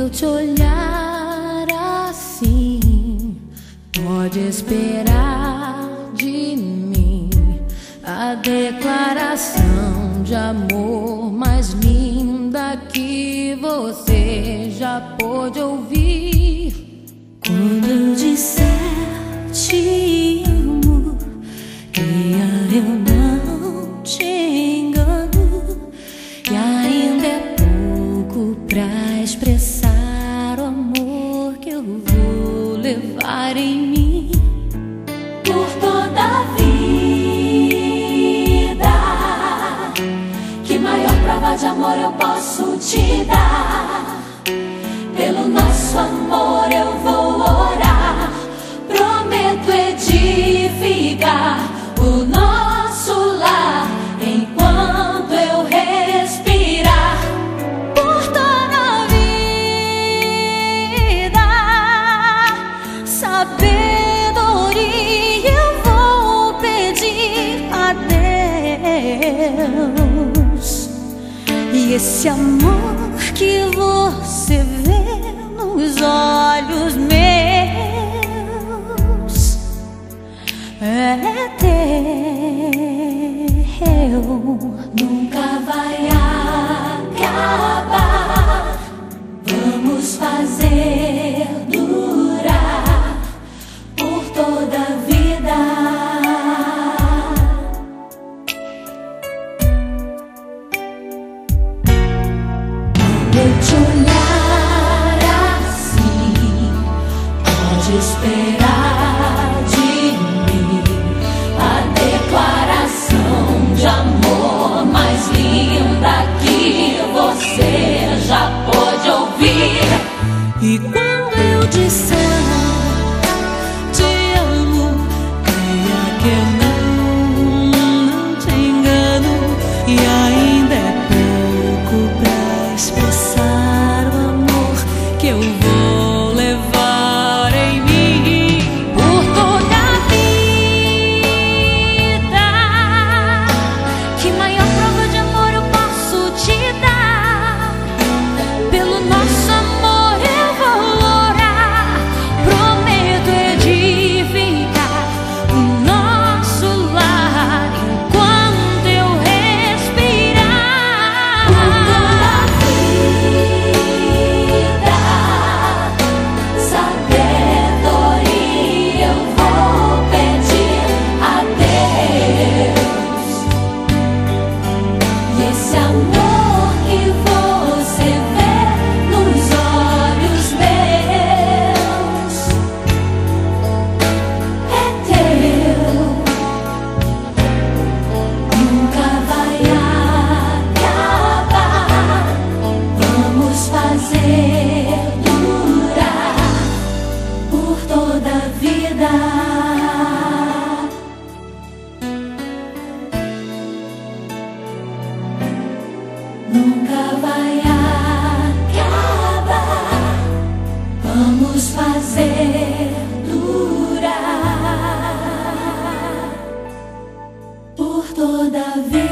eu te olhar assim, pode esperar de mim a declaração de amor mais linda que você já pôde ouvir. Quando eu disser te amo, creia, eu não te engano, e ainda é pouco pra expressar o amor que eu vou levar em mim por toda a vida. Que maior prova de amor eu posso te dar? Pelo nosso amor eu vou orar, prometo edificar o nosso lar enquanto eu respirar. Por toda a vida, sabedoria eu vou pedir a Deus. E esse amor que você vê nos olhos meus é teu, nunca vai acabar. Vamos fazer durar por toda a vida. Eu te olhar assim, pode esperar de mim a declaração de amor mais linda que você já pôde ouvir. E quando eu disser te amo, creia que eu não te engano, e ainda é pouco pra expressar o amor que eu vou levar em mim por toda a vida. Que maior prova de amor eu posso te dar? Pelo nosso amor eu vou orar, prometo edificar o nosso lar enquanto eu respirar. Por toda a vida, sabedoria eu vou pedir a Deus. E esse amor que você vê nos olhos meus é teu, nunca vai acabar. Vamos fazer durar por toda a vida. Nunca vai acabar. Vamos fazer durar por toda a vida.